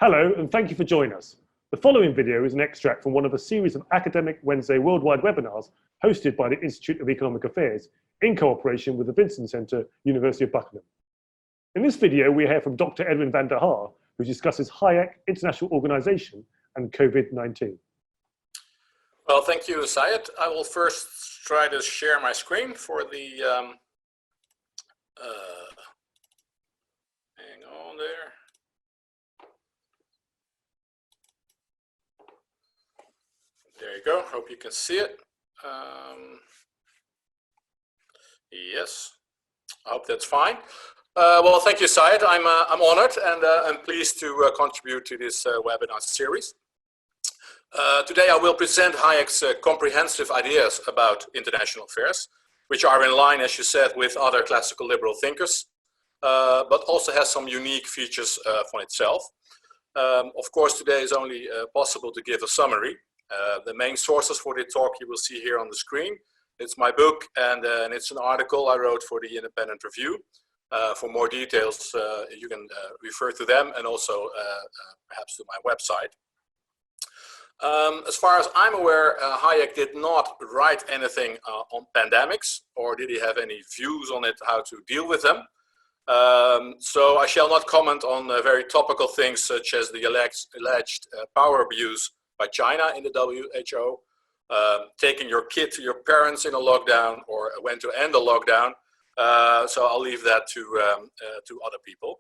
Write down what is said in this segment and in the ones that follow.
Hello, and thank you for joining us. The following video is an extract from one of a series of academic Wednesday worldwide webinars hosted by the Institute of Economic Affairs in cooperation with the Vincent Centre, University of Buckingham. In this video, we hear from Dr. Edwin van der Haar, who discusses Hayek, international organisation, and COVID-19. Well, thank you, Syed. I will first try to share my screen for the hang on there. There you go. Hope you can see it. Yes, I hope that's fine. Well, thank you, Syed. I'm honored and I'm pleased to contribute to this webinar series. Today I will present Hayek's comprehensive ideas about international affairs, which are in line, as you said, with other classical liberal thinkers, but also has some unique features for itself. Of course, today is only possible to give a summary. The main sources for the talk you will see here on the screen. It's my book and it's an article I wrote for the Independent Review. For more details, you can refer to them and also perhaps to my website. As far as I'm aware, Hayek did not write anything on pandemics, or did he have any views on it, how to deal with them. So I shall not comment on very topical things such as the alleged power abuse by China in the WHO, taking your kid to your parents in a lockdown, or when to end a lockdown. So I'll leave that to other people.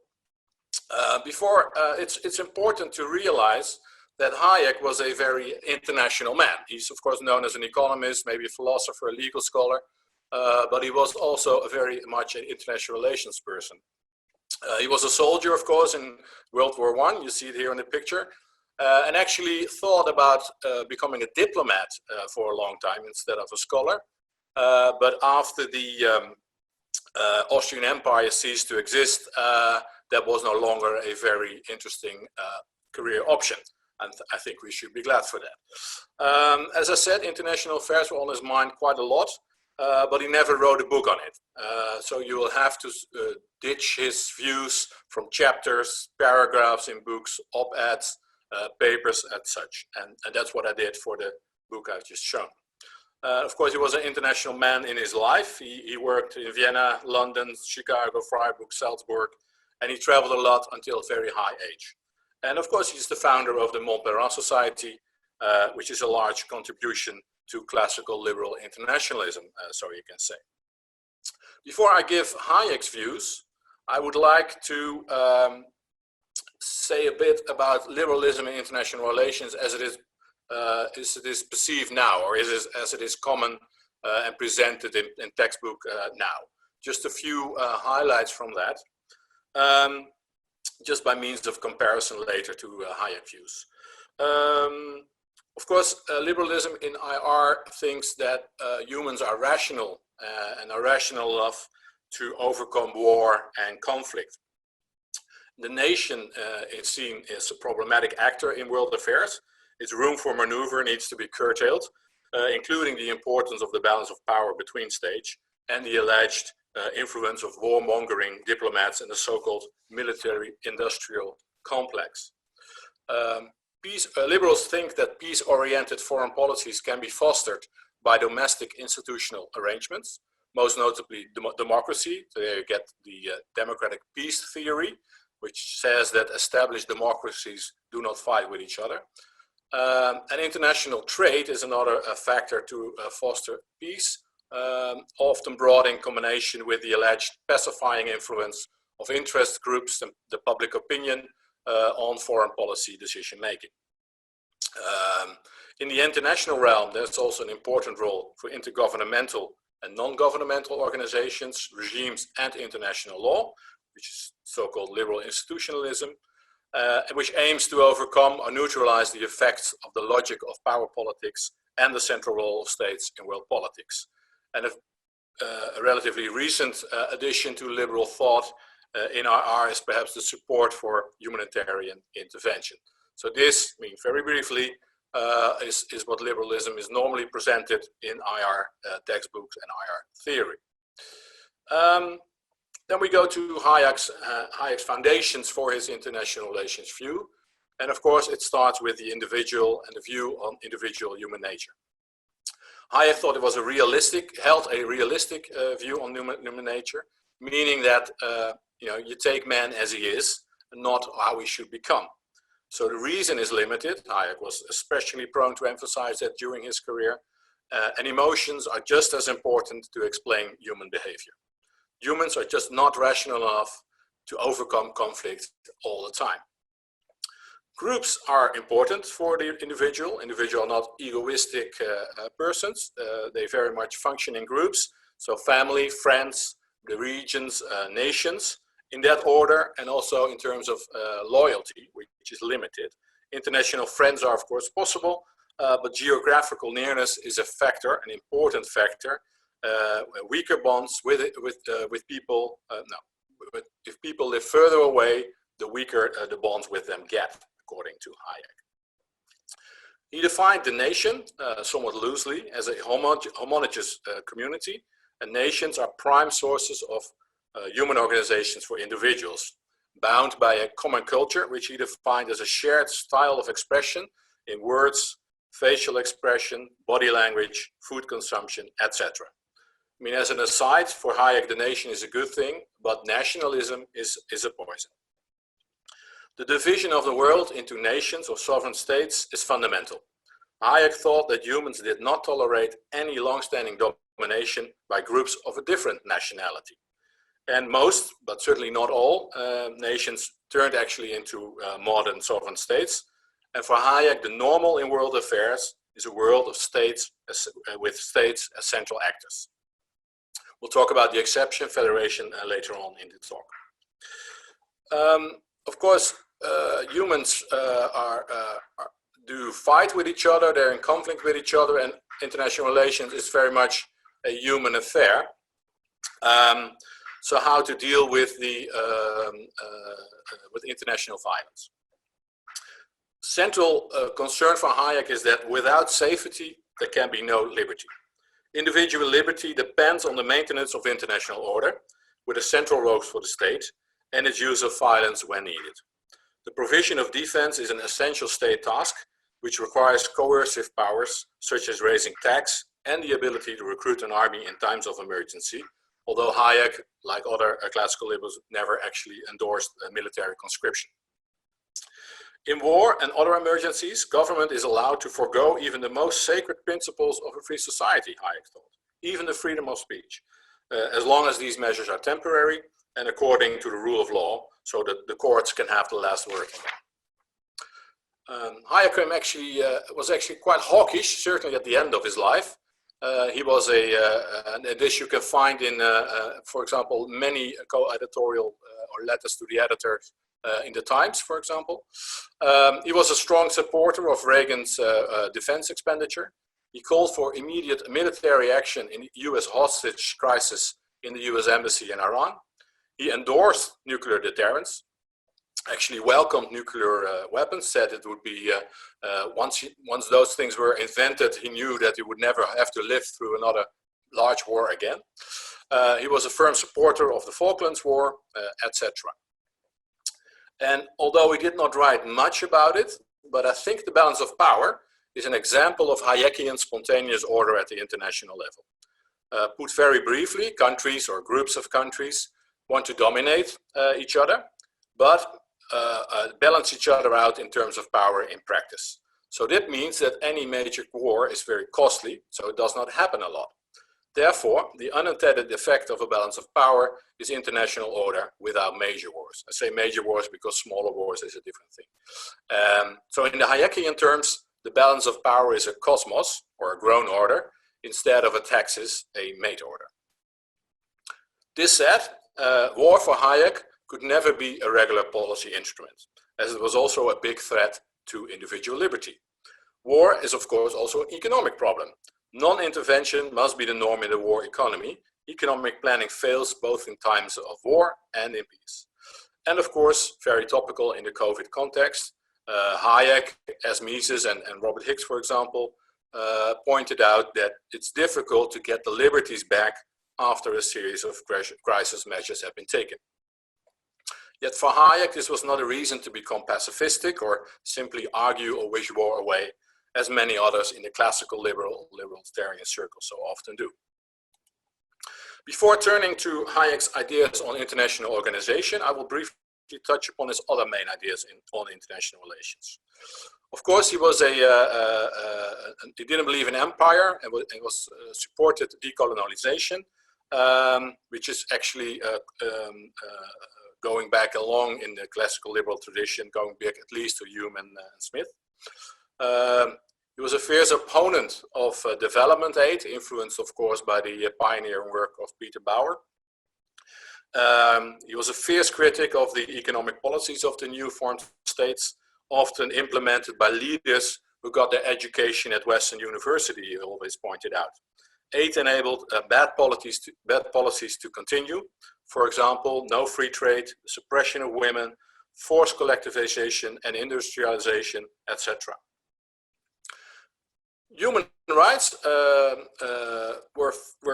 It's important to realize that Hayek was a very international man. He's of course known as an economist, maybe a philosopher, a legal scholar, but he was also very much an international relations person. He was a soldier, of course, in World War I. You see it here in the picture. And actually thought about becoming a diplomat for a long time instead of a scholar. But after the Austrian Empire ceased to exist, that was no longer a very interesting career option. And I think we should be glad for that. As I said, international affairs were on his mind quite a lot, but he never wrote a book on it. So you will have to ditch his views from chapters, paragraphs in books, op-eds, papers and such, and that's what I did for the book I've just shown. Of course, he was an international man in his life. He worked in Vienna, London, Chicago, Freiburg, Salzburg, and he traveled a lot until a very high age. And of course, he's the founder of the Montpellier Society, which is a large contribution to classical liberal internationalism, so you can say. Before I give Hayek's views, I would like to say a bit about liberalism in international relations as it is perceived now, or as it is common and presented in textbook now. Just a few highlights from that, just by means of comparison later to Hayek views. Of course, liberalism in IR thinks that humans are rational and are rational enough to overcome war and conflict. The nation is seen as a problematic actor in world affairs. Its room for maneuver needs to be curtailed, including the importance of the balance of power between states and the alleged influence of warmongering diplomats in the so-called military-industrial complex. Liberals think that peace-oriented foreign policies can be fostered by domestic institutional arrangements, most notably democracy. So there you get the democratic peace theory, which says that established democracies do not fight with each other. And international trade is another factor to foster peace, often brought in combination with the alleged pacifying influence of interest groups and the public opinion on foreign policy decision making. In the international realm, there's also an important role for intergovernmental and non-governmental organizations, regimes, and international law, which is so-called liberal institutionalism, which aims to overcome or neutralize the effects of the logic of power politics and the central role of states in world politics. And a relatively recent addition to liberal thought in IR is perhaps the support for humanitarian intervention. So this, very briefly, is what liberalism is normally presented in IR textbooks and IR theory. Then we go to Hayek's foundations for his international relations view. And of course, it starts with the individual and the view on individual human nature. Hayek thought it was held a realistic view on human nature, meaning that you take man as he is, and not how he should become. So the reason is limited. Hayek was especially prone to emphasize that during his career, and emotions are just as important to explain human behavior. Humans are just not rational enough to overcome conflict all the time. Groups are important for the individual. Individuals are not egoistic persons. They very much function in groups. So family, friends, the regions, nations, in that order, and also in terms of loyalty, which is limited. International friends are of course possible, but geographical nearness is a factor, an important factor. Weaker bonds with people, if people live further away, the weaker the bonds with them get, according to Hayek. He defined the nation somewhat loosely as a homogeneous community, and nations are prime sources of human organizations for individuals, bound by a common culture, which he defined as a shared style of expression in words, facial expression, body language, food consumption, etc. I mean, as an aside, for Hayek, the nation is a good thing, but nationalism is a poison. The division of the world into nations or sovereign states is fundamental. Hayek thought that humans did not tolerate any long-standing domination by groups of a different nationality. And most, but certainly not all, nations turned actually into modern sovereign states. And for Hayek, the normal in world affairs is a world of states with states as central actors. We'll talk about the exception federation later on in the talk. Of course, humans do fight with each other, they're in conflict with each other, and international relations is very much a human affair. So how to deal with the with international violence? Central concern for Hayek is that without safety, there can be no liberty. Individual liberty depends on the maintenance of international order, with a central role for the state, and its use of violence when needed. The provision of defense is an essential state task, which requires coercive powers, such as raising tax and the ability to recruit an army in times of emergency, although Hayek, like other classical liberals, never actually endorsed military conscription. In war and other emergencies, government is allowed to forego even the most sacred principles of a free society, Hayek thought, even the freedom of speech, as long as these measures are temporary and according to the rule of law, so that the courts can have the last word on them. Hayek was actually quite hawkish, certainly at the end of his life. He was and this you can find in, for example, many co-editorial or letters to the editors in the Times, for example. He was a strong supporter of Reagan's defense expenditure. He called for immediate military action in the US hostage crisis in the US embassy in Iran. He endorsed nuclear deterrence, actually welcomed nuclear weapons, said it would be, once those things were invented, he knew that he would never have to live through another large war again. He was a firm supporter of the Falklands War, etc. And although he did not write much about it, but I think the balance of power is an example of Hayekian spontaneous order at the international level. Put very briefly, countries or groups of countries want to dominate each other, but balance each other out in terms of power in practice. So that means that any major war is very costly, so it does not happen a lot. Therefore, the unintended effect of a balance of power is international order without major wars. I say major wars because smaller wars is a different thing. So in the Hayekian terms, the balance of power is a cosmos, or a grown order, instead of a taxis, a made order. This said, war for Hayek could never be a regular policy instrument, as it was also a big threat to individual liberty. War is, of course, also an economic problem. Non-intervention must be the norm in the war economy. Economic planning fails both in times of war and in peace. And of course, very topical in the COVID context, Hayek, as Mises and Robert Hicks, for example, pointed out that it's difficult to get the liberties back after a series of crisis measures have been taken. Yet for Hayek, this was not a reason to become pacifistic or simply argue or wish war away, as many others in the classical libertarian circle so often do. Before turning to Hayek's ideas on international organization, I will briefly touch upon his other main ideas on international relations. Of course, he was he didn't believe in empire and was supported decolonization, which is actually going back along in the classical liberal tradition, going back at least to Hume and Smith. He was a fierce opponent of development aid, influenced, of course, by the pioneering work of Peter Bauer. He was a fierce critic of the economic policies of the new formed states, often implemented by leaders who got their education at Western University, he always pointed out. Aid enabled bad policies to continue. For example, no free trade, suppression of women, forced collectivization and industrialization, etc. Human rights were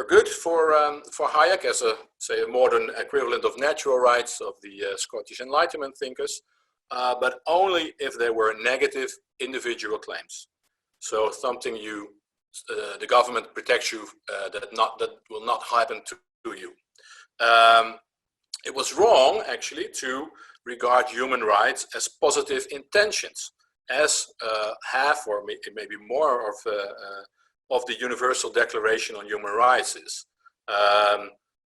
good for Hayek as a modern equivalent of natural rights of the Scottish Enlightenment thinkers, but only if there were negative individual claims. So something the government protects you that will not happen to you. It was wrong actually to regard human rights as positive intentions, as half or maybe more of the Universal Declaration on Human Rights is.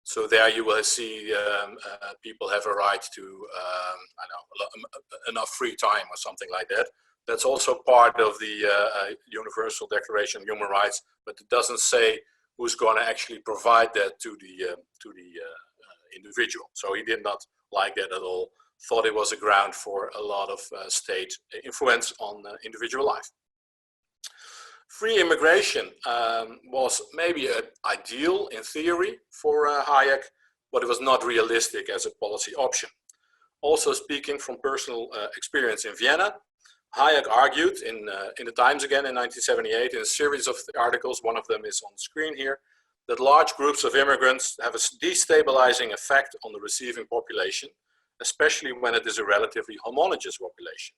So there you will see people have a right to I don't know, enough free time or something like that. That's also part of the Universal Declaration on Human Rights, but it doesn't say who's going to actually provide that to the individual. So he did not like that at all. Thought it was a ground for a lot of state influence on individual life. Free immigration was maybe an ideal in theory for Hayek, but it was not realistic as a policy option. Also speaking from personal experience in Vienna, Hayek argued in the Times again in 1978 in a series of articles, one of them is on the screen here, that large groups of immigrants have a destabilizing effect on the receiving population, especially when it is a relatively homogeneous population.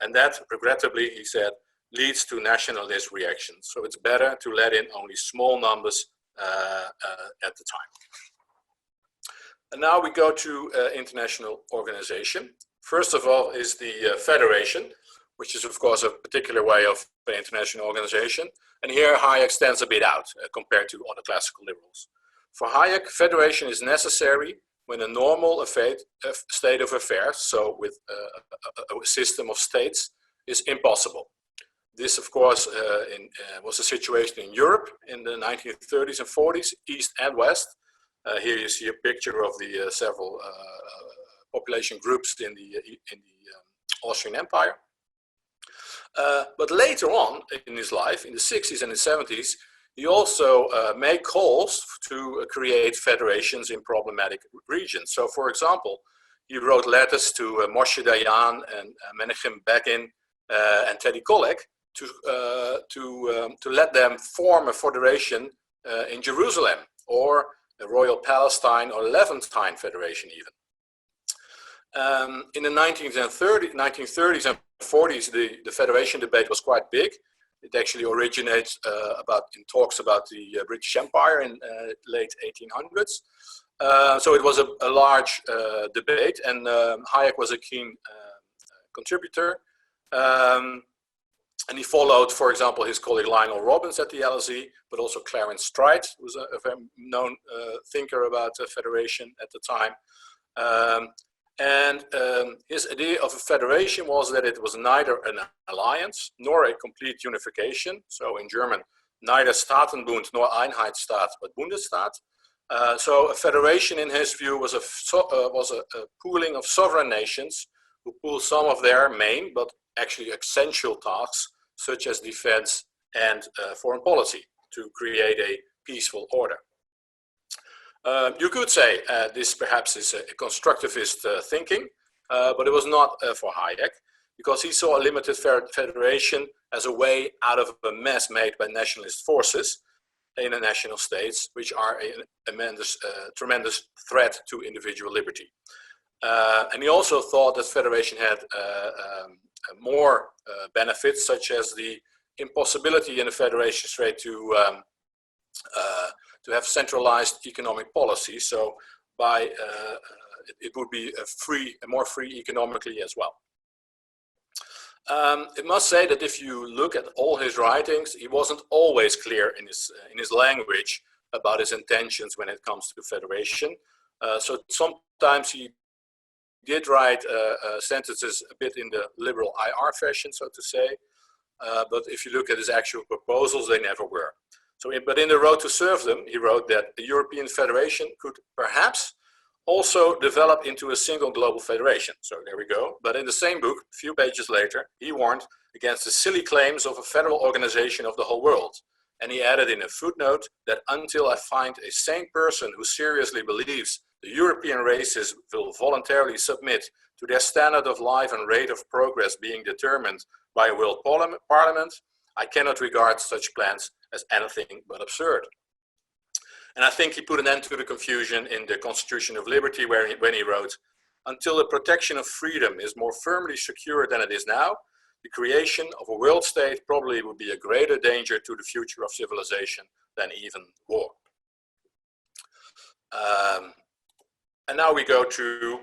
And that, regrettably, he said, leads to nationalist reactions. So it's better to let in only small numbers at the time. And now we go to international organization. First of all is the federation, which is of course a particular way of international organization. And here Hayek stands a bit out compared to other classical liberals. For Hayek, federation is necessary when a normal state of affairs, so with a system of states, is impossible. This, of course, was a situation in Europe in the 1930s and 40s, East and West. Here you see a picture of the several population groups in the Austrian Empire. But later on in his life, in the 60s and the 70s, he also made calls to create federations in problematic regions. So, for example, he wrote letters to Moshe Dayan and Menachem Begin and Teddy Kollek to let them form a federation in Jerusalem, or a Royal Palestine or Levantine Federation even. In the 1930s and 40s, the federation debate was quite big. It actually originates in talks about the British Empire in late 1800s. So it was a large debate, and Hayek was a keen contributor. And he followed, for example, his colleague Lionel Robbins at the LSE, but also Clarence Stride, who was a very known thinker about federation at the time. His idea of a federation was that it was neither an alliance nor a complete unification. So in German, neither Staatenbund nor Einheitsstaat, but Bundesstaat. So a federation, in his view, was a pooling of sovereign nations who pool some of their main, but actually essential tasks, such as defense and foreign policy, to create a peaceful order. You could say this perhaps is a constructivist thinking, but it was not for Hayek, because he saw a limited federation as a way out of a mess made by nationalist forces in the national states, which are a tremendous threat to individual liberty. And he also thought that federation had more benefits, such as the impossibility in a federation state to have centralized economic policy. So by it would be more free economically as well. It must say that if you look at all his writings, he wasn't always clear in his language about his intentions when it comes to federation. So sometimes he did write sentences a bit in the liberal IR fashion, so to say. But if you look at his actual proposals, they never were. But in The Road to Serfdom, he wrote that the European Federation could perhaps also develop into a single global federation. So there we go. But in the same book, a few pages later, he warned against the silly claims of a federal organization of the whole world. And he added in a footnote that until I find a sane person who seriously believes the European races will voluntarily submit to their standard of life and rate of progress being determined by a world parliament, I cannot regard such plans as anything but absurd. And I think he put an end to the confusion in the Constitution of Liberty when he wrote, until the protection of freedom is more firmly secure than it is now, the creation of a world state probably would be a greater danger to the future of civilization than even war. And now we go to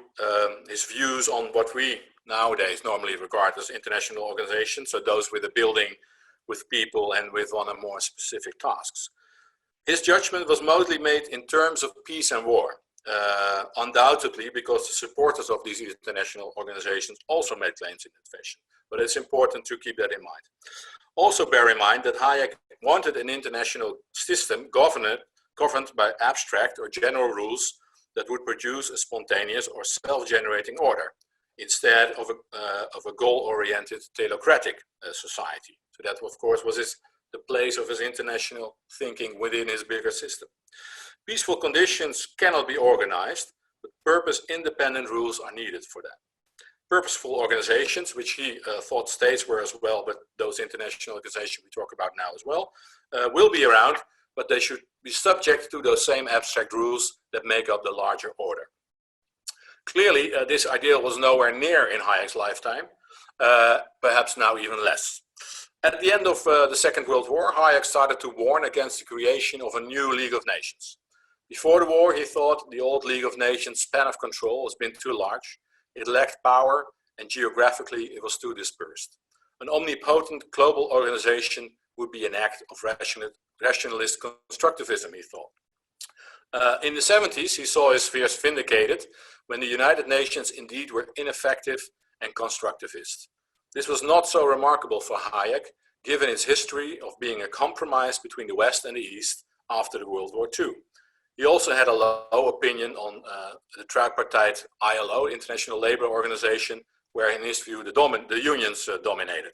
his views on what we nowadays normally regard as international organizations, so those with a building, with people, and with one or more specific tasks. His judgment was mostly made in terms of peace and war, undoubtedly because the supporters of these international organizations also made claims in that fashion. But it's important to keep that in mind. Also bear in mind that Hayek wanted an international system governed by abstract or general rules that would produce a spontaneous or self-generating order, instead of a goal-oriented theocratic society. So that, of course, was the place of his international thinking within his bigger system. Peaceful conditions cannot be organized, but purpose-independent rules are needed for that. Purposeful organizations, which he thought states were as well, but those international organizations we talk about now as well, will be around, but they should be subject to those same abstract rules that make up the larger order. Clearly, this ideal was nowhere near in Hayek's lifetime, perhaps now even less. At the end of the Second World War, Hayek started to warn against the creation of a new League of Nations. Before the war, he thought the old League of Nations span of control has been too large, it lacked power, and geographically it was too dispersed. An omnipotent global organization would be an act of rationalist constructivism, he thought. In the 70s, he saw his fears vindicated when the United Nations indeed were ineffective and constructivist. This was not so remarkable for Hayek, given its history of being a compromise between the West and the East after the World War II. He also had a low opinion on the tripartite ILO, International Labour Organization, where in his view the unions dominated.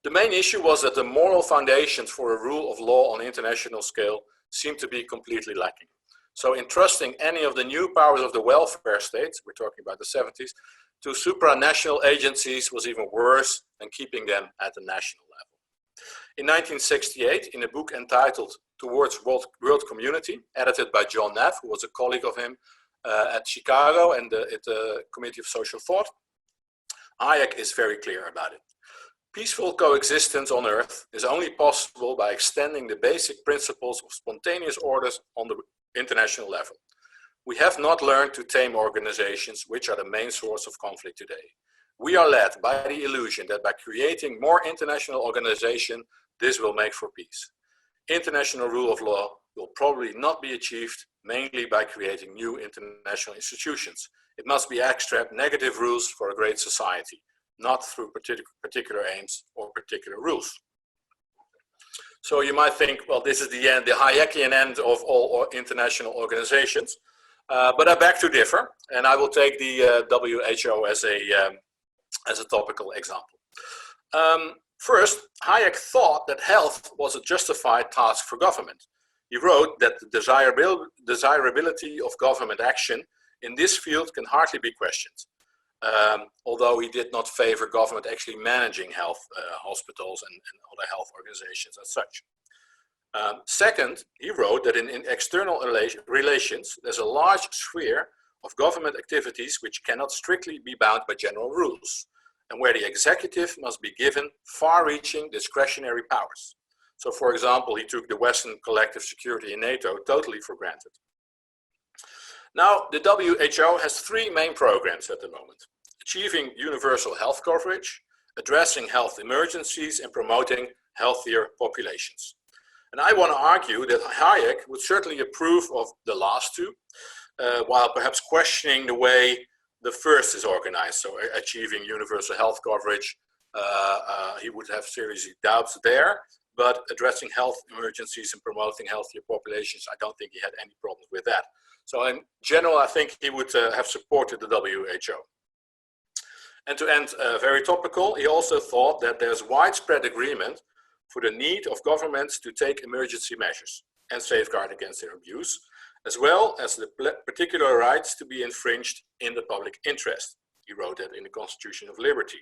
The main issue was that the moral foundations for a rule of law on an international scale seemed to be completely lacking. So entrusting any of the new powers of the welfare states, we're talking about the 70s, to supranational agencies was even worse than keeping them at the national level. In 1968, in a book entitled Towards World Community, edited by John Neff, who was a colleague of him at Chicago and at the Committee of Social Thought, Hayek is very clear about it. Peaceful coexistence on Earth is only possible by extending the basic principles of spontaneous orders on the international level. We have not learned to tame organizations, which are the main source of conflict today. We are led by the illusion that by creating more international organization, this will make for peace. International rule of law will probably not be achieved mainly by creating new international institutions. It must be abstract negative rules for a great society, not through particular aims or particular rules. So you might think, well, this is the end, the Hayekian end of all international organizations. But I beg to differ, and I will take the WHO as a topical example. First, Hayek thought that health was a justified task for government. He wrote that the desirability of government action in this field can hardly be questioned, although he did not favor government actually managing health hospitals and other health organizations as such. Second, he wrote that in external relations, there's a large sphere of government activities which cannot strictly be bound by general rules, and where the executive must be given far-reaching discretionary powers. So, for example, he took the Western collective security in NATO totally for granted. Now, the WHO has three main programs at the moment: achieving universal health coverage, addressing health emergencies, and promoting healthier populations. And I want to argue that Hayek would certainly approve of the last two, while perhaps questioning the way the first is organized. So achieving universal health coverage, he would have serious doubts there, but addressing health emergencies and promoting healthier populations, I don't think he had any problems with that. So in general, I think he would have supported the WHO. And to end very topical, he also thought that there's widespread agreement for the need of governments to take emergency measures and safeguard against their abuse, as well as the particular rights to be infringed in the public interest. He wrote that in the Constitution of Liberty.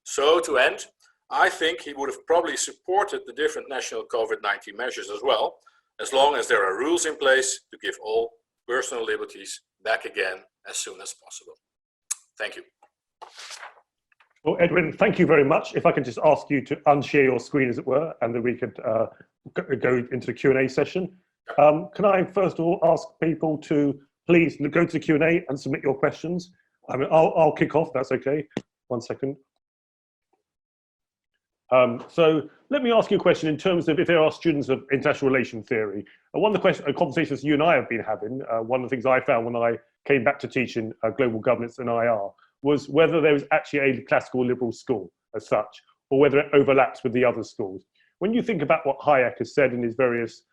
So to end, I think he would have probably supported the different national COVID-19 measures as well, as long as there are rules in place to give all personal liberties back again as soon as possible. Thank you. Well, Edwin, thank you very much. If I could just ask you to unshare your screen, as it were, and then we could go into the Q&A session. Can I first of all ask people to please go to the Q&A and submit your questions? I mean, I'll kick off, that's okay. 1 second. So let me ask you a question in terms of if there are students of international relation theory. One of the conversations you and I have been having, one of the things I found when I came back to teaching global governance and IR was whether there was actually a classical liberal school as such, or whether it overlaps with the other schools. When you think about what Hayek has said in his various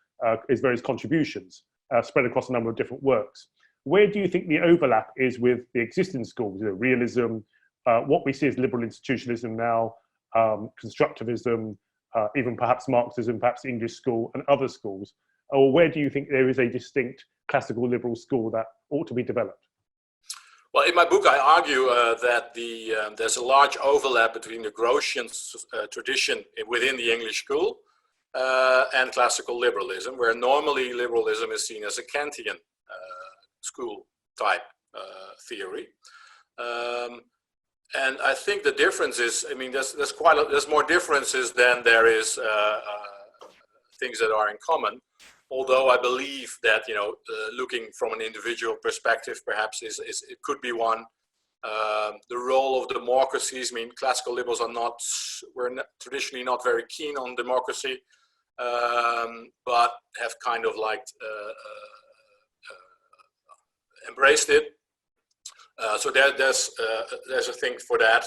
contributions spread across a number of different works, where do you think the overlap is with the existing schools, realism, what we see as liberal institutionalism now, constructivism, even perhaps Marxism, perhaps English school and other schools? Or where do you think there is a distinct classical liberal school that ought to be developed? Well, in my book, I argue that there's a large overlap between the Grotian tradition within the English school and classical liberalism, where normally liberalism is seen as a Kantian school type theory. And I think the difference is, I mean, there's more differences than there is things that are in common. Although I believe that, looking from an individual perspective, perhaps it could be one. The role of democracies, I mean, classical liberals were traditionally not very keen on democracy, but have kind of embraced it. So there's a thing for that.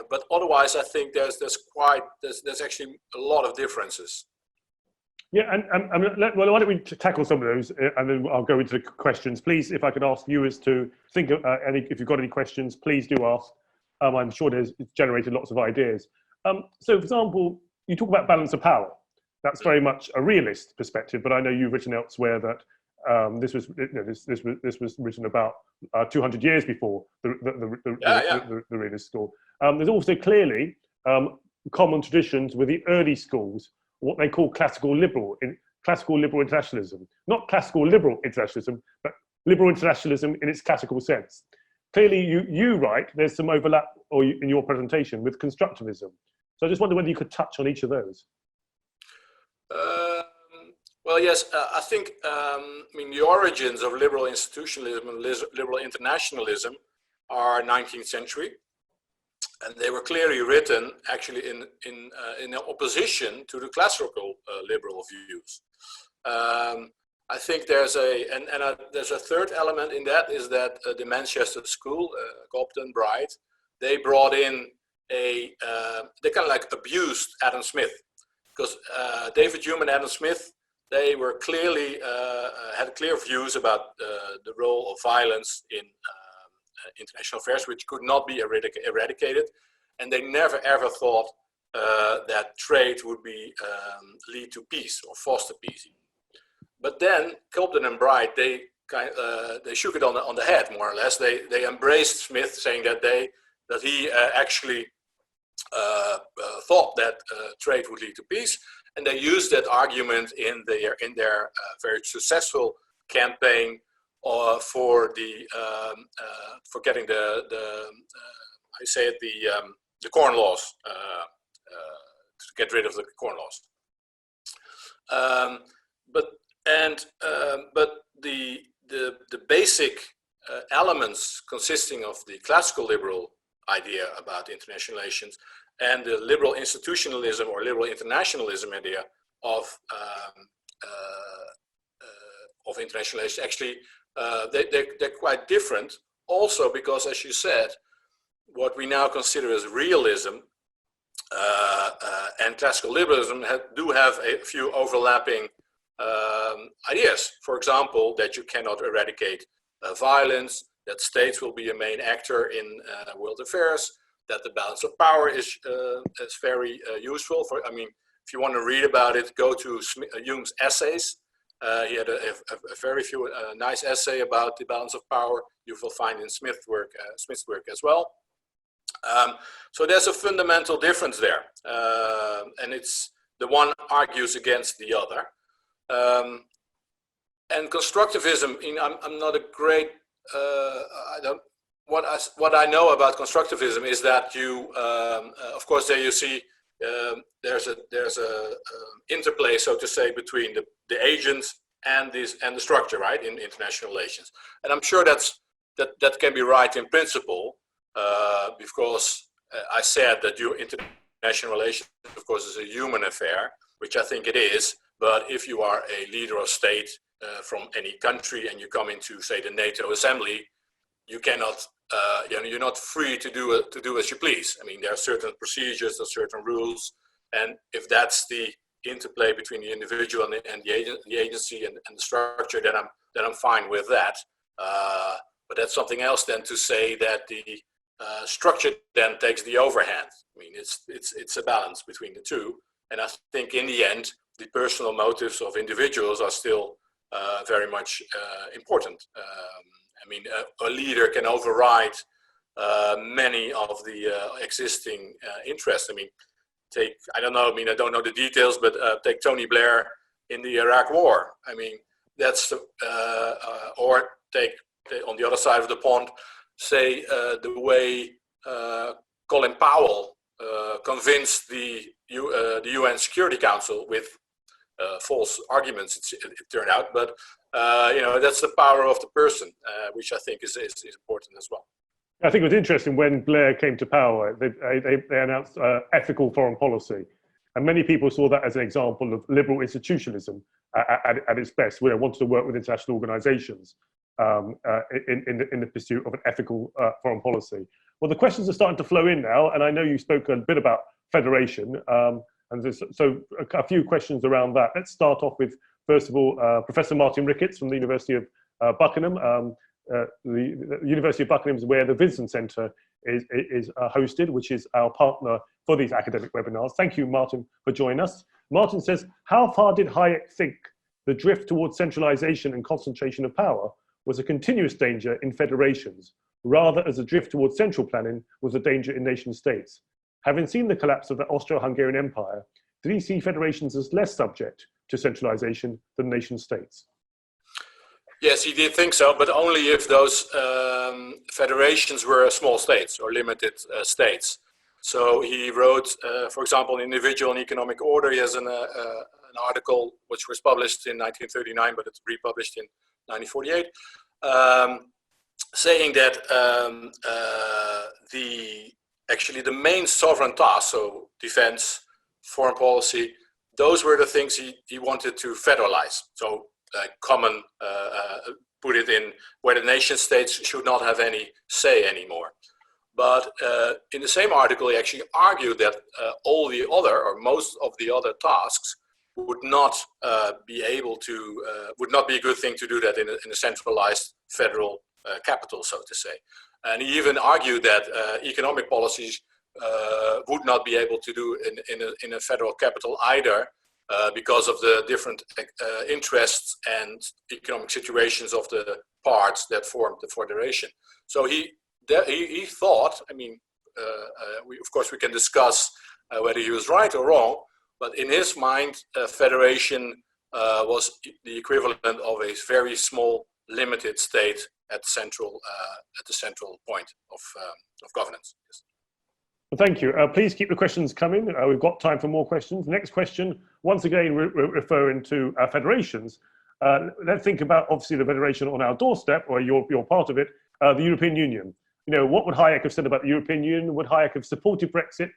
But otherwise, I think there's actually a lot of differences. Yeah, well, why don't we tackle some of those, and then I'll go into the questions. Please, if I could ask viewers to think of if you've got any questions, please do ask. I'm sure it's generated lots of ideas. So, for example, you talk about balance of power. That's very much a realist perspective, but I know you've written elsewhere that this was written about 200 years before the realist school. There's also clearly common traditions with the early schools, what they call classical liberal internationalism, not classical liberal internationalism, but liberal internationalism in its classical sense. Clearly, you write there's some overlap, or in your presentation, with constructivism. So I just wonder whether you could touch on each of those. Well, yes, I think, the origins of liberal institutionalism and liberal internationalism are 19th century. And they were clearly written actually in opposition to the classical liberal views. I think there's a third element in that, is that the Manchester school, Cobden, Bright, they brought in they kind of like abused Adam Smith, because David Hume and Adam Smith, they were clearly had clear views about the role of violence in international affairs, which could not be eradicated, and they never ever thought that trade would lead to peace or foster peace. But then Cobden and Bright, they shook it on the head, more or less. They embraced Smith, saying that he actually thought that trade would lead to peace, and they used that argument in their very successful campaign for getting the corn laws, to get rid of the corn laws. But the basic elements consisting of the classical liberal idea about international relations and the liberal institutionalism or liberal internationalism idea of international relations, actually they're quite different. Also because, as you said, what we now consider as realism and classical liberalism do have a few overlapping ideas. For example, that you cannot eradicate violence, that states will be a main actor in world affairs, that the balance of power is very useful. I mean, if you want to read about it, go to Jung's essays. He had a very few nice essay about the balance of power. You will find in Smith's work as well. So there's a fundamental difference there, and it's the one argues against the other. And constructivism, I'm not a great. What I know about constructivism is that you, of course, there you see there's a interplay, so to say, between the agents and the structure, right, in international relations. And I'm sure that can be right in principle, because I said that international relations, of course, is a human affair, which I think it is. But if you are a leader of state from any country and you come into, say, the NATO assembly, you cannot, you're not free to do as you please. I mean, there are certain procedures, there are certain rules, and if that's the interplay between the individual and the agency and the structure, then I'm fine with that. But that's something else than to say that the structure then takes the overhand. I mean, it's a balance between the two, and I think in the end, the personal motives of individuals are still very much important. I mean, a leader can override many of the existing interests. I mean, I don't know the details, but take Tony Blair in the Iraq War. I mean, that's, or take on the other side of the pond, say the way Colin Powell convinced the UN Security Council with false arguments, it turned out, but that's the power of the person, which I think is important as well. I think it was interesting when Blair came to power, they announced ethical foreign policy, and many people saw that as an example of liberal institutionalism at its best, where it wanted to work with international organizations in the pursuit of an ethical foreign policy. Well, the questions are starting to flow in now, and I know you spoke a bit about federation, and so a few questions around that. Let's start off with, first of all, Professor Martin Ricketts from the University of Buckingham. The University of Buckingham is where the Vincent Centre is hosted, which is our partner for these academic webinars. Thank you, Martin, for joining us. Martin says, how far did Hayek think the drift towards centralization and concentration of power was a continuous danger in federations, rather as a drift towards central planning was a danger in nation states? Having seen the collapse of the Austro-Hungarian Empire, did he see federations as less subject to centralization than nation states? Yes, he did think so, but only if those federations were small states or limited states. So he wrote, for example, in Individual and Economic Order. He has an article which was published in 1939, but it's republished in 1948, saying that actually the main sovereign tasks, so defense, foreign policy, those were the things he wanted to federalize. So common, put it in where the nation states should not have any say anymore. But in the same article, he actually argued that all the other, or most of the other tasks would not be able to, would not be a good thing to do that in a centralized federal capital, so to say. And he even argued that economic policies would not be able to do in a federal capital either, because of the different interests and economic situations of the parts that formed the federation. So he thought, I mean, of course we can discuss whether he was right or wrong, but in his mind, federation was the equivalent of a very small, limited state at the central point of governance. Yes. Well, thank you. Please keep the questions coming. We've got time for more questions. Next question, once again, referring to federations. Let's think about, obviously, the federation on our doorstep, or you're part of it, the European Union. You know, what would Hayek have said about the European Union? Would Hayek have supported Brexit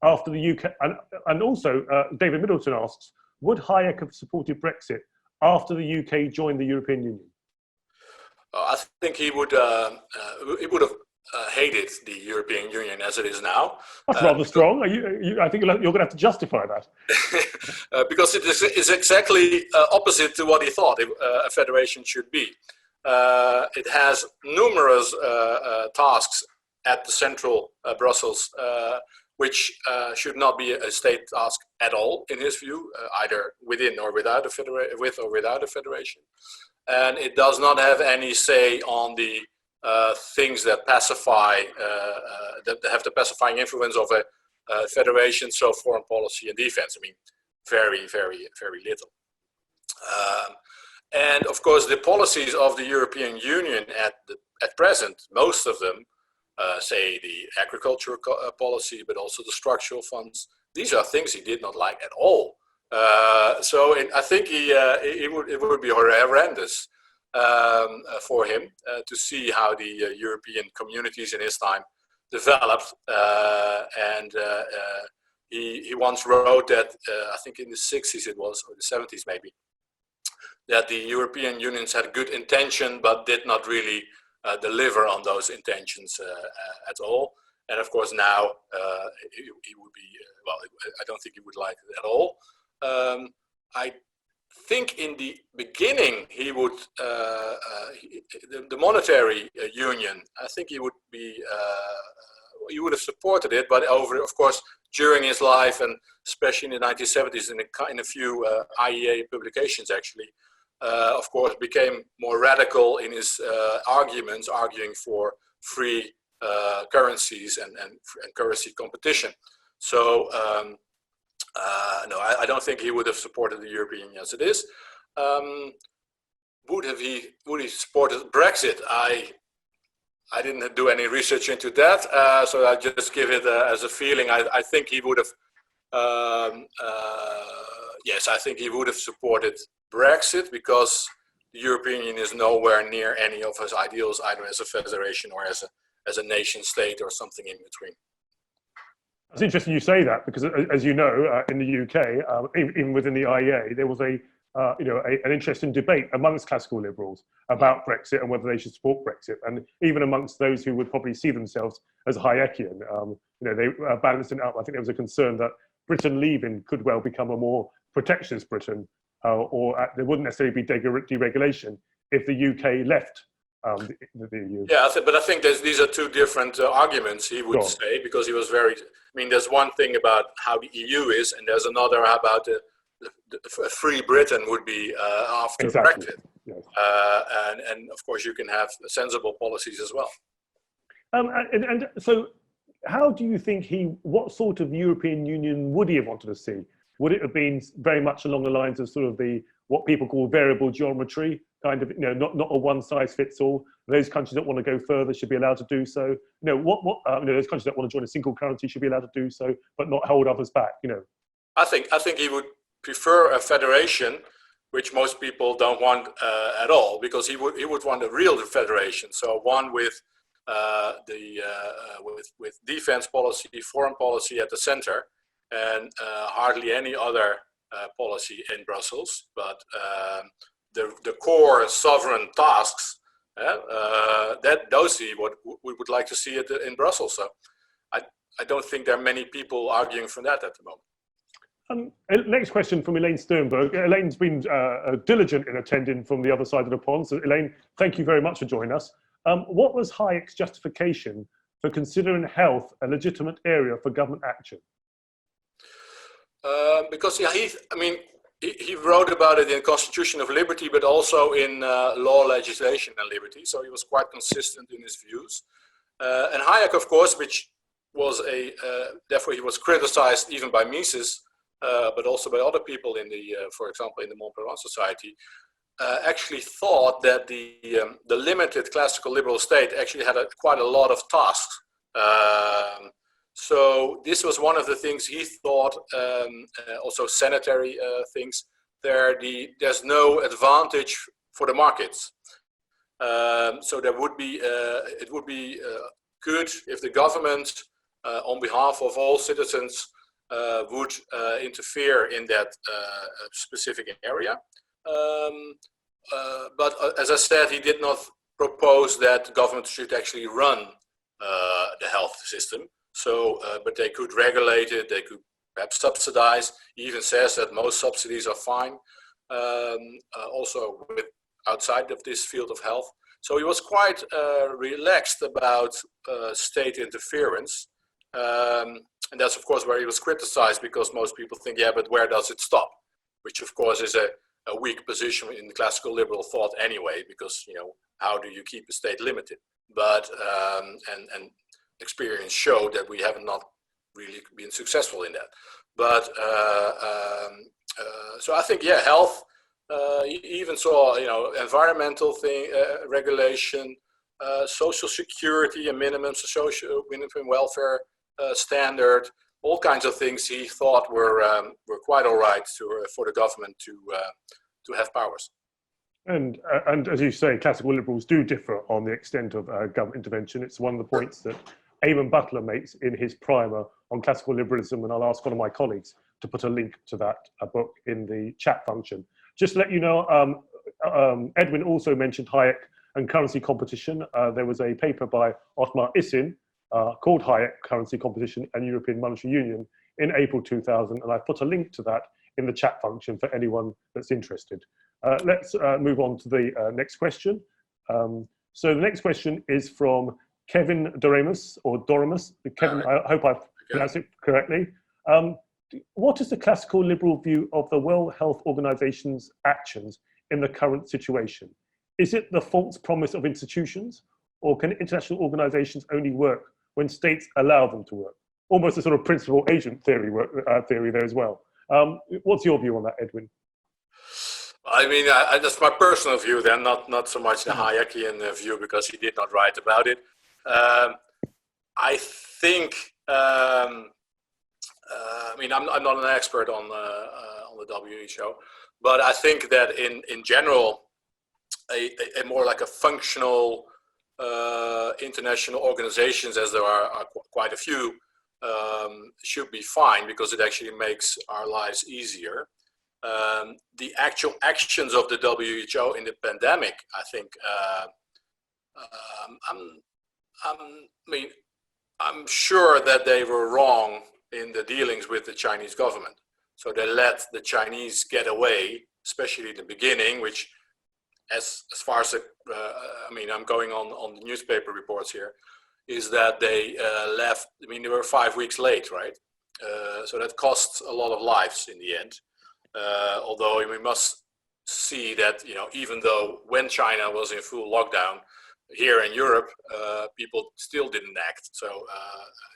after the UK? And also, David Middleton asks, would Hayek have supported Brexit after the UK joined the European Union? I think he would have hated the European Union as it is now. That's rather strong. I think you're going to have to justify that. Because it is exactly opposite to what he thought a federation should be. It has numerous tasks at the central Brussels, which should not be a state task at all, in his view, either within or without with or without a federation. And it does not have any say on the things that pacify, that have the pacifying influence of a federation, so foreign policy and defense. I mean, very, very, very little. And of course, the policies of the European Union at present, most of them, say the agricultural policy, but also the structural funds, these are things he did not like at all. I think it would be horrendous for him to see how the European communities in his time developed. He once wrote that, I think in the 60s it was, or the 70s maybe, that the European unions had good intention but did not really deliver on those intentions at all. And of course now he would be, well, I don't think he would like it at all. I think in the beginning he would, the monetary union, I think he would be, he would have supported it, but of course, during his life, and especially in the 1970s, in a few IEA publications actually, of course, became more radical in his arguments, arguing for free currencies and currency competition. So, no, I don't think he would have supported the European Union as it is. Would he supported Brexit? I didn't do any research into that, so I just give it as a feeling. I think he would have, yes, I think he would have supported Brexit, because the European Union is nowhere near any of his ideals, either as a federation or as a nation state or something in between. It's interesting you say that, because as you know, in the UK, even within the IEA, there was an interesting debate amongst classical liberals about Brexit and whether they should support Brexit, and even amongst those who would probably see themselves as Hayekian, they balanced it out. I think there was a concern that Britain leaving could well become a more protectionist Britain, or there wouldn't necessarily be deregulation if the UK left the EU. Yeah, but I think these are two different arguments, he would say, because he was very, I mean, there's one thing about how the EU is, and there's another about a free Britain would be after Brexit. Yes. And of course, you can have sensible policies as well. And so, how do you think what sort of European Union would he have wanted to see? Would it have been very much along the lines of sort of what people call variable geometry, kind of, not a one size fits all? Those countries that want to go further should be allowed to do so. Those countries that want to join a single currency should be allowed to do so, but not hold others back. I think he would prefer a federation, which most people don't want at all, because he would want a real federation. So one with with defense policy, foreign policy at the center, and hardly any other policy in Brussels, but the core sovereign tasks, those we would like to see it in Brussels. So I don't think there are many people arguing for that at the moment. Next question from Elaine Sternberg. Elaine's been diligent in attending from the other side of the pond. So Elaine, thank you very much for joining us. What was Hayek's justification for considering health a legitimate area for government action? Because he wrote about it in Constitution of Liberty, but also in law, legislation, and liberty. So he was quite consistent in his views. And Hayek, of course, which was therefore he was criticized even by Mises but also by other people in the, for example, in the Montpellier Society, actually thought that the limited classical liberal state actually had quite a lot of tasks. So this was one of the things he thought, also sanitary things. There's no advantage for the markets. So there would be, it would be good if the government, on behalf of all citizens, would interfere in that specific area. But as I said, he did not propose that government should actually run the health system. So, but they could regulate it, they could perhaps subsidize. He even says that most subsidies are fine, also outside of this field of health. So he was quite relaxed about state interference. And that's of course where he was criticized, because most people think, yeah, but where does it stop? Which of course is a weak position in the classical liberal thought anyway, because, you know, how do you keep a state limited? But, and experience showed that we have not really been successful in that. But, so I think, yeah, health, he even saw, you know, environmental thing, regulation, social security, and minimum welfare standard, all kinds of things he thought were quite all right for the government to have powers. And as you say, classical liberals do differ on the extent of government intervention. It's one of the points that Eamon Butler makes in his primer on classical liberalism, and I'll ask one of my colleagues to put a link to that book in the chat function. Just to let you know, Edwin also mentioned Hayek and currency competition. There was a paper by Otmar Issin called Hayek, Currency Competition and European Monetary Union in April 2000, and I put a link to that in the chat function for anyone that's interested. Let's move on to the next question. So the next question is from Kevin Doremus, or Doremus. Kevin, I hope I pronounced it correctly. What is the classical liberal view of the World Health Organization's actions in the current situation? Is it the false promise of institutions, or can international organizations only work when states allow them to work? Almost a sort of principal agent theory there as well. What's your view on that, Edwin? I mean, that's my personal view then, not so much the Hayekian view, because he did not write about it. I think, I mean, I'm not an expert on the WHO, but I think that in general, a more like a functional international organizations, as there are quite a few, should be fine, because it actually makes our lives easier. The actual actions of the WHO in the pandemic, I think, I'm sure that they were wrong in the dealings with the Chinese government. So they let the Chinese get away, especially in the beginning, which, as far as I mean, I'm going on the newspaper reports here, is that they left. I mean, they were 5 weeks late, right? So that costs a lot of lives in the end. Although we must see that, you know, even though when China was in full lockdown, here in Europe, people still didn't act. So,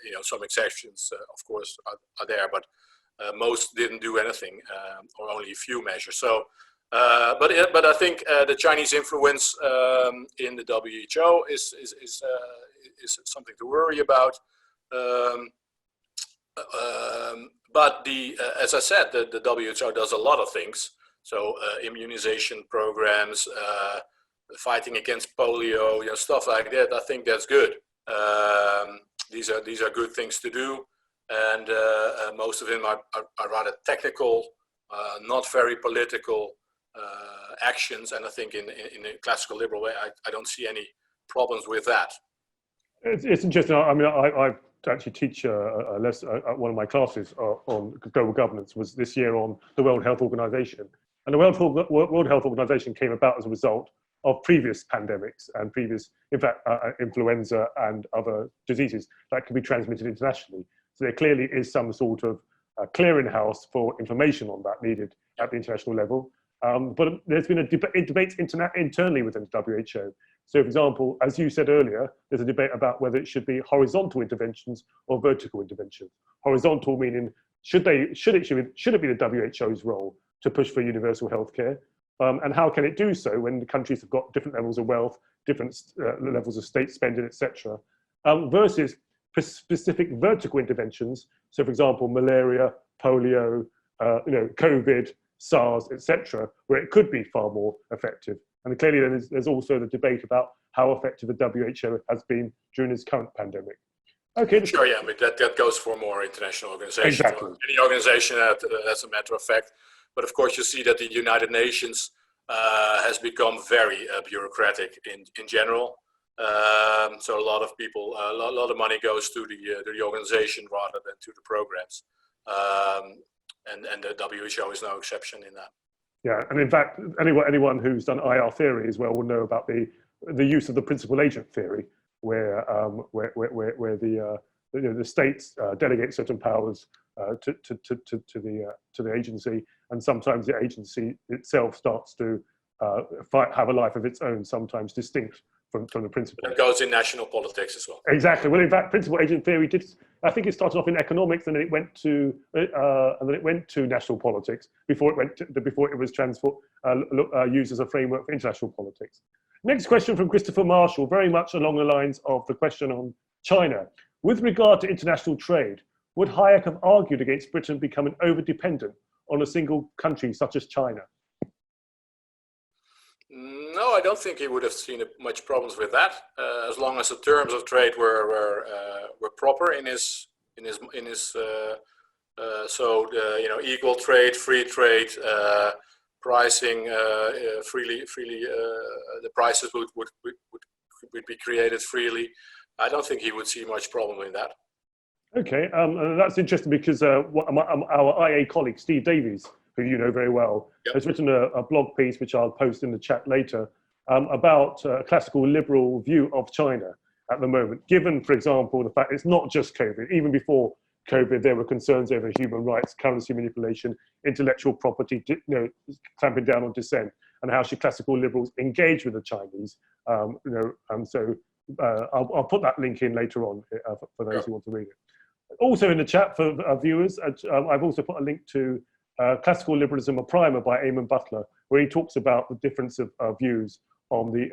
you know, some exceptions, of course, are there, but most didn't do anything, or only a few measures. So, but I think the Chinese influence in the WHO is something to worry about. But as I said, the WHO does a lot of things. So immunization programs, fighting against polio, you know, stuff like that. I think that's good. These are good things to do, and most of them are rather technical, not very political actions. And I think in a classical liberal way, I don't see any problems with that. It's interesting. I mean, I actually teach a lesson at one of my classes on global governance was this year on the World Health Organization. And the World Health Organization came about as a result of previous pandemics and previous, in fact, influenza and other diseases that can be transmitted internationally. So there clearly is some sort of clearinghouse for information on that needed at the international level. But there's been a debate internally within the WHO. So, for example, as you said earlier, there's a debate about whether it should be horizontal interventions or vertical interventions. Horizontal meaning should it be the WHO's role to push for universal healthcare? And how can it do so when the countries have got different levels of wealth, different levels of state spending, etc., versus specific vertical interventions? So, for example, malaria, polio, COVID, SARS, etc., where it could be far more effective. And clearly, there's also the debate about how effective the WHO has been during this current pandemic. Okay. Sure, yeah, but that goes for more international organizations. Exactly. Or any organization, as a matter of fact. But of course, you see that the United Nations has become very bureaucratic in general. So a lot of people, a lot of money goes to the organization rather than to the programs. And the WHO is no exception in that. Yeah, and in fact, anyone who's done IR theory as well will know about the use of the principal agent theory, where the states delegate certain powers to the agency, and sometimes the agency itself starts to have a life of its own, sometimes distinct from the principal. It goes in national politics as well. Exactly. Well, in fact, principal agent theory I think it started off in economics, and then it went to national politics before it was used as a framework for international politics. Next question from Christopher Marshall, very much along the lines of the question on China. With regard to international trade, would Hayek have argued against Britain becoming over-dependent on a single country such as China? No, I don't think he would have seen much problems with that, as long as the terms of trade were proper in his equal trade, free trade, pricing freely. The prices would be created freely. I don't think he would see much problem in that. Okay, that's interesting because our IA colleague Steve Davies, who you know very well, yep, has written a blog piece, which I'll post in the chat later, about a classical liberal view of China at the moment. Given, for example, the fact it's not just COVID. Even before COVID, there were concerns over human rights, currency manipulation, intellectual property, clamping down on dissent, and how should classical liberals engage with the Chinese. So I'll put that link in later on for those who want to read it. Also in the chat for our viewers, I've also put a link to Classical Liberalism, a primer by Eamon Butler, where he talks about the difference of views on the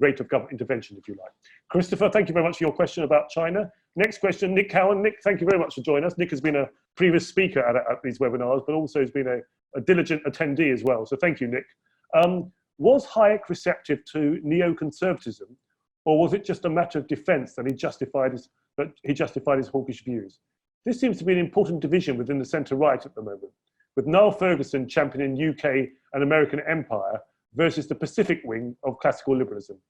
rate of government intervention, if you like. Christopher, thank you very much for your question about China. Next question, Nick Cowan. Nick, thank you very much for joining us. Nick has been a previous speaker at these webinars, but also has been a diligent attendee as well. So thank you, Nick. Was Hayek receptive to neoconservatism, or was it just a matter of defense that he justified his hawkish views? This seems to be an important division within the centre-right at the moment, with Niall Ferguson championing UK and American empire versus the Pacific wing of classical liberalism.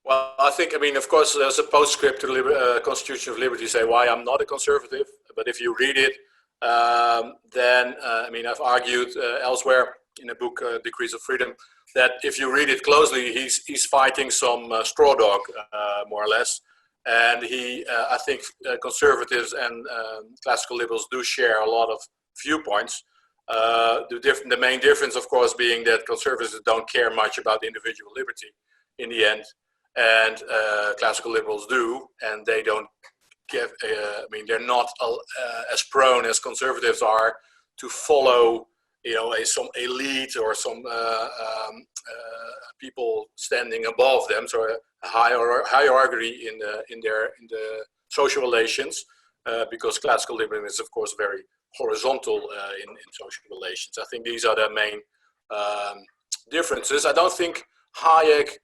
Well, I think, of course, there's a postscript to the Constitution of Liberty say why I'm not a conservative, but if you read it, then, I've argued elsewhere in the book Degrees of Freedom, that if you read it closely, he's fighting some straw dog, more or less. And I think conservatives and classical liberals do share a lot of viewpoints. The main difference, of course, being that conservatives don't care much about individual liberty in the end, and classical liberals do, and they don't give. They're not as prone as conservatives are to follow, some elite or some people standing above them. So a hierarchy in the social relations, because classical liberalism is, of course, very horizontal in social relations. I think these are the main differences. I don't think Hayek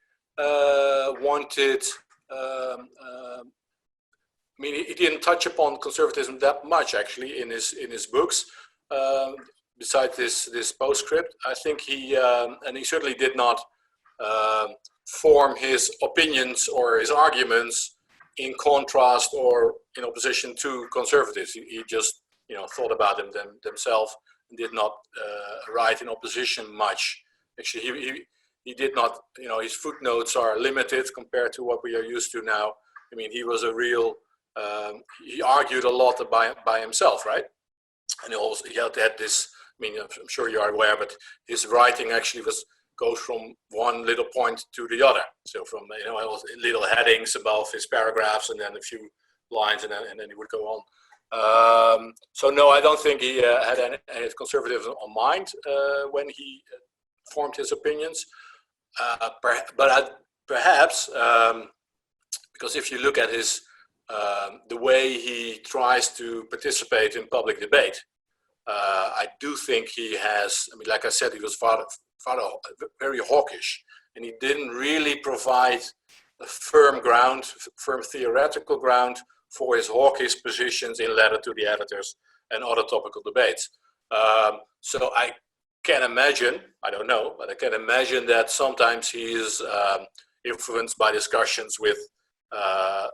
wanted. He didn't touch upon conservatism that much, actually, in his books. Besides this postscript, I think he certainly did not form his opinions or his arguments in contrast or in opposition to conservatives. He just thought about them themselves and did not write in opposition much. Actually, he did not. His footnotes are limited compared to what we are used to now. He was a real. He argued a lot by himself, right? And he had this. I'm sure you are aware, but his writing actually goes from one little point to the other. So from little headings above his paragraphs, and then a few lines, and then he would go on. So no, I don't think he had any conservatism on mind when he formed his opinions. Perhaps because if you look at his the way he tries to participate in public debate, I do think he has. I mean, like I said, he was very hawkish, and he didn't really provide a firm theoretical ground for his hawkish positions in letter to the editors and other topical debates. So I can imagine, I don't know, but I can imagine that sometimes he is influenced by discussions with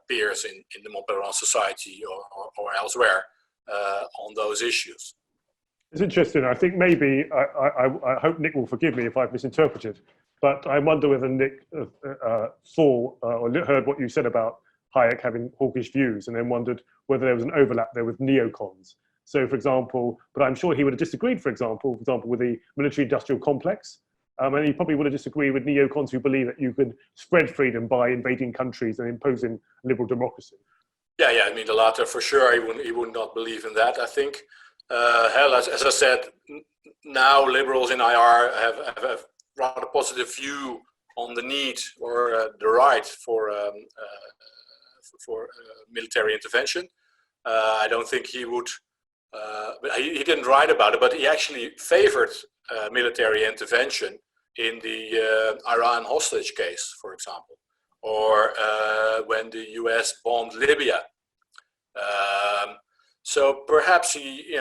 peers in the Montpellier Society or elsewhere on those issues. It's interesting. I think maybe, I hope Nick will forgive me if I've misinterpreted, but I wonder whether Nick saw or heard what you said about Hayek having hawkish views, and then wondered whether there was an overlap there with neocons. So, for example, but I'm sure he would have disagreed, for example, with the military-industrial complex, and he probably would have disagreed with neocons who believe that you can spread freedom by invading countries and imposing liberal democracy. Yeah. I mean, the latter for sure. He would not believe in that, I think. As I said, now liberals in IR have a rather positive view on the need or the right for military intervention. I don't think he would. He didn't write about it, but he actually favored military intervention in the Iran hostage case, for example, or when the US bombed Libya. So perhaps he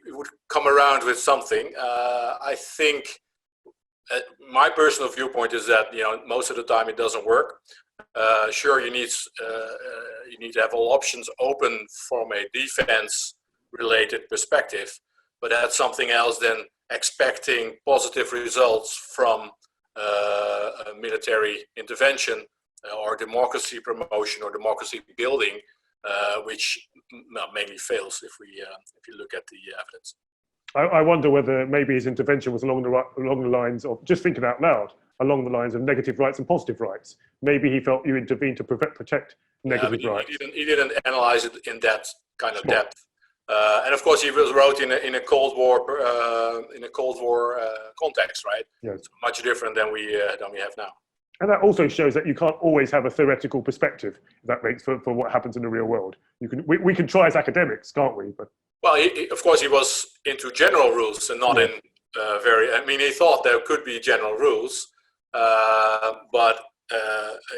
would come around with something. I think my personal viewpoint is that most of the time it doesn't work. Sure, you need to have all options open from a defense-related perspective, but that's something else than expecting positive results from a military intervention or democracy promotion or democracy building, which mainly fails if you look at the evidence. I wonder whether maybe his intervention was along the lines of, just thinking out loud, along the lines of negative rights and positive rights. Maybe he felt you intervened to protect negative rights. He didn't analyze it in that kind of depth. And of course, he wrote in a Cold War context, right? Yes. It's much different than we have now. And that also shows that you can't always have a theoretical perspective. If that makes for what happens in the real world. We can try as academics, can't we? But well, of course, he was into general rules and not in very. I mean, he thought there could be general rules, but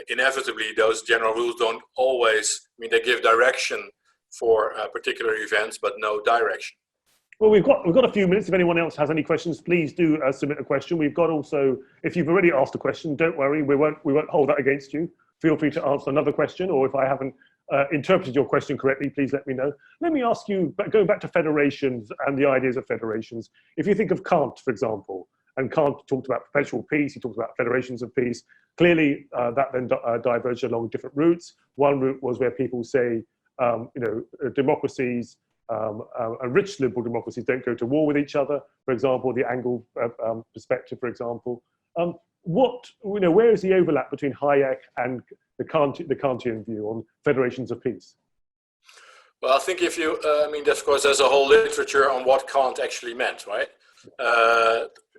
inevitably, those general rules don't always. I mean, they give direction for particular events, but no direction. Well, we've got a few minutes. If anyone else has any questions, please do submit a question. We've got also, if you've already asked a question, don't worry, we won't hold that against you. Feel free to answer another question, or if I haven't interpreted your question correctly, please let me know. Let me ask you, going back to federations and the ideas of federations, if you think of Kant, for example, and Kant talked about perpetual peace, he talked about federations of peace. Clearly, that then diverged along different routes. One route was where people say, democracies, and rich liberal democracies don't go to war with each other. For example, the Anglo perspective, for example. Where is the overlap between Hayek and the Kantian view on federations of peace? Well, I think if you, of course, there's a whole literature on what Kant actually meant, right?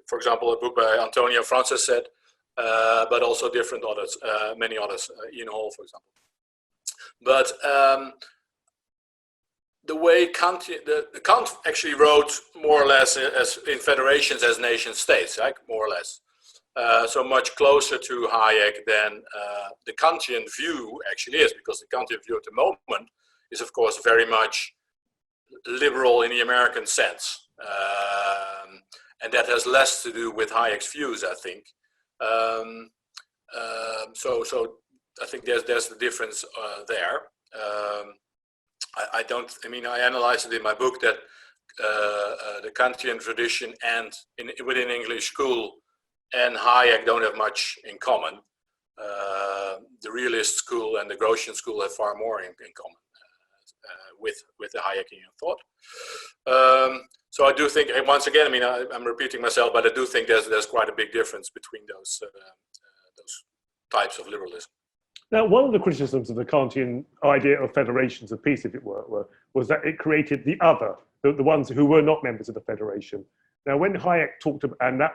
For example, a book by Antonio Francis said, but also different others, many others, Ian Hall, for example. But the way Kant actually wrote more or less as in federations as nation states, right? More or less. So much closer to Hayek than the Kantian view actually is, because the Kantian view at the moment is, of course, very much liberal in the American sense. And that has less to do with Hayek's views, I think. So I think there's the difference there. I analyzed it in my book that the Kantian tradition and within English school and Hayek don't have much in common. The realist school and the Grotian school have far more in common with the Hayekian thought. So I do think, once again, I'm repeating myself, but I do think there's quite a big difference between those types of liberalism. Now, one of the criticisms of the Kantian idea of federations of peace, if it were was that it created the other, the ones who were not members of the federation. Now, when Hayek talked about, and that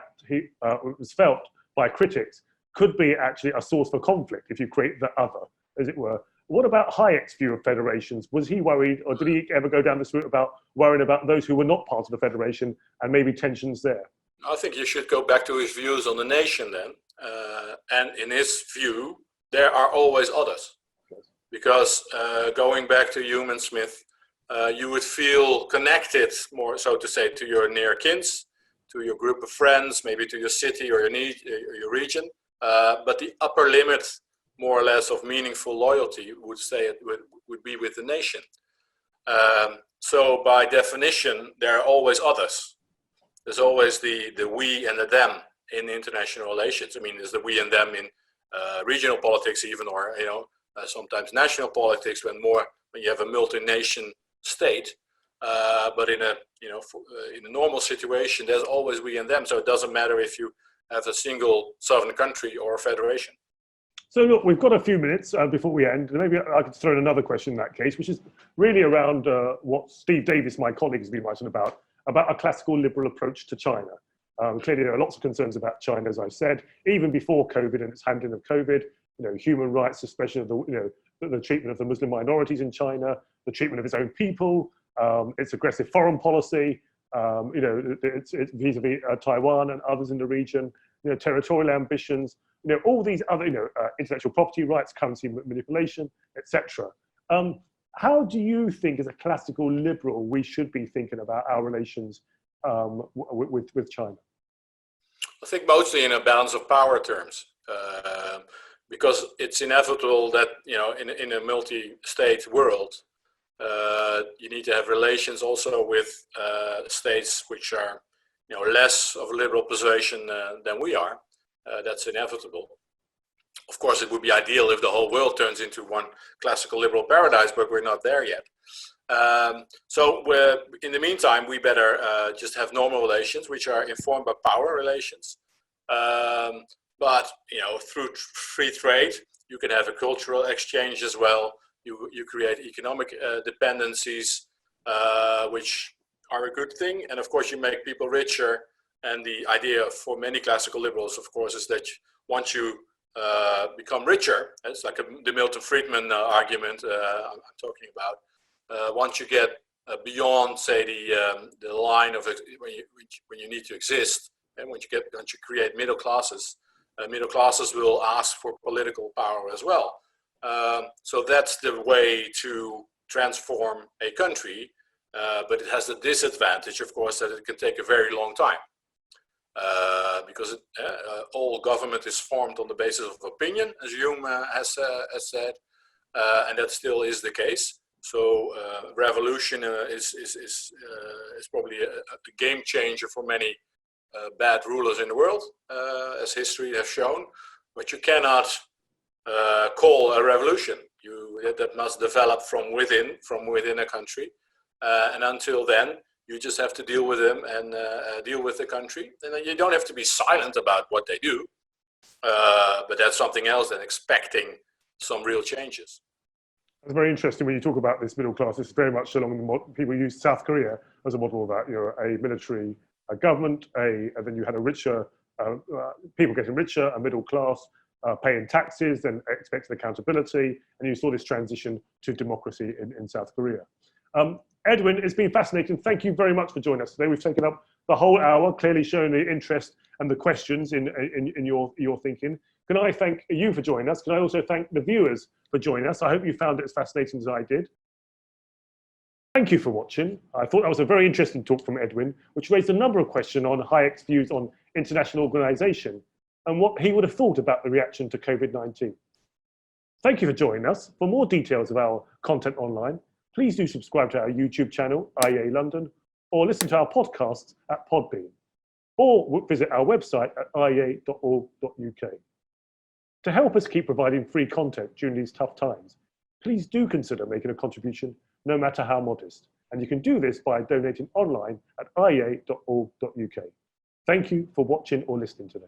was felt by critics, could be actually a source for conflict if you create the other, as it were. What about Hayek's view of federations? Was he worried, or did he ever go down this route about worrying about those who were not part of the federation and maybe tensions there? I think you should go back to his views on the nation then. And in his view, there are always others. Because going back to Hume and Smith, you would feel connected, more so to say, to your near kins, to your group of friends, maybe to your city or your region. But the upper limit, more or less, of meaningful loyalty would be with the nation. So by definition, there are always others. There's always the we and the them in international relations. I mean, there's the we and them in regional politics even, or sometimes national politics when you have a multi-nation state. But in a normal situation, there's always we and them. So it doesn't matter if you have a single sovereign country or a federation. So look, we've got a few minutes before we end. Maybe I could throw in another question in that case, which is really around what Steve Davis, my colleague, has been writing about a classical liberal approach to China. Clearly, there are lots of concerns about China, as I said, even before COVID and its handling of COVID. Human rights, suspension of the treatment of the Muslim minorities in China, the treatment of its own people, its aggressive foreign policy, its vis-a-vis Taiwan and others in the region, territorial ambitions, all these other, intellectual property rights, currency manipulation, etc. How do you think, as a classical liberal, we should be thinking about our relations with China? I think mostly in a balance of power terms, because it's inevitable that in a multi-state world, you need to have relations also with states which are less of a liberal position than we are. That's inevitable. Of course, it would be ideal if the whole world turns into one classical liberal paradise, but we're not there yet. So in the meantime, we better just have normal relations, which are informed by power relations. But through free trade, you can have a cultural exchange as well. You create economic dependencies, which are a good thing. And of course, you make people richer. And the idea for many classical liberals, of course, is that once you become richer, it's like the Milton Friedman argument I'm talking about. Once you get beyond, say, the line of when you need to exist, and once you create middle classes will ask for political power as well. So that's the way to transform a country, but it has the disadvantage, of course, that it can take a very long time. Because all government is formed on the basis of opinion, as Hume has said, and that still is the case. So revolution is probably a game changer for many bad rulers in the world, as history has shown. But you cannot call a revolution. That must develop from within a country, and until then, you just have to deal with them and deal with the country. And then you don't have to be silent about what they do, but that's something else than expecting some real changes. It's very interesting when you talk about this middle class. It's very much along the model. People use South Korea as a model of that. A military government, and then you had a richer, people getting richer, a middle class, paying taxes and expecting accountability. And you saw this transition to democracy in South Korea. Edwin, it's been fascinating. Thank you very much for joining us today. We've taken up the whole hour, clearly showing the interest and the questions in your thinking. Can I thank you for joining us? Can I also thank the viewers for joining us? I hope you found it as fascinating as I did. Thank you for watching. I thought that was a very interesting talk from Edwin, which raised a number of questions on Hayek's views on international organization and what he would have thought about the reaction to COVID-19. Thank you for joining us. For more details of our content online, please do subscribe to our YouTube channel, IEA London, or listen to our podcasts at Podbean, or visit our website at iea.org.uk. To help us keep providing free content during these tough times, please do consider making a contribution, no matter how modest. And you can do this by donating online at iea.org.uk. Thank you for watching or listening today.